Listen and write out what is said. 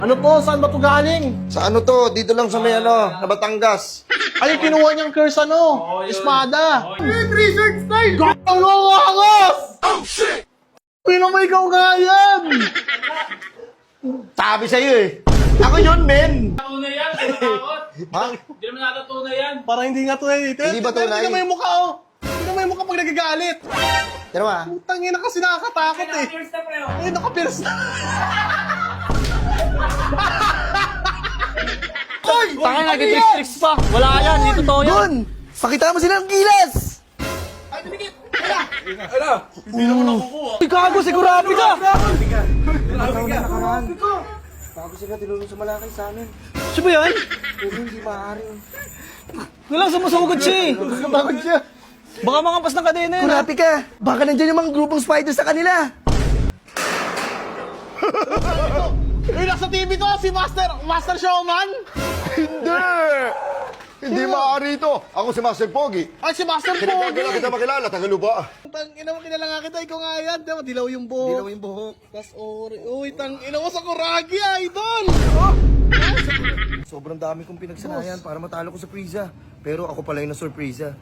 Ano po? Saan ba ito galing? Sa ano to? Dito lang sa may na Batangas. Ay, kinuha niyang curse espada. Research style! Gawangos! Oh, shit! Pino mo ikaw nga yan? Sabi sa'yo eh. Ako yun, men. Tunay yan, takot. Ha? Hindi naman natatunay yan. Parang hindi nga tunay dito. Hindi ba tunay? Tingnan mo yung mukha, oh. Tingnan mo yung mukha pag nagagalit. Pero ba? Tangina kasi nakakatakot eh. Cheers na pre. Ay, nakapirst na. Ay! Taka nga, tricks pa. Wala yan, hindi totoo yan. Gon! Pakita mo silang gilas! Hindi naman nakukuha. Ay, gago, sigurado ka! Bago sila tinulong sa malakay sa amin. Siya ba yan? Pero hindi maaari. Walang sumusugod siya eh. Bakit siya? Baka mangampas ng kadena yun. Kurapi ka! Baka nandyan yung mga grupong spiders sa kanila! Uy, nasa TV to, si Master Showman. Hindi! Hindi maaari ito. Ako si Master Pogi. Ay, si Master Kailangan Pogi. kita makilala, Tagaluba. Tangina mo, kilala nga kita, ikaw nga yan. Diba, dilaw yung buhok. Dilaw yung buhok. Tas ori. Uy, tangina mo sa Kuragi, idol. Sobrang dami kong pinagsanayan para matalo ko sa Frieza. Pero ako pala yung na-surpresa.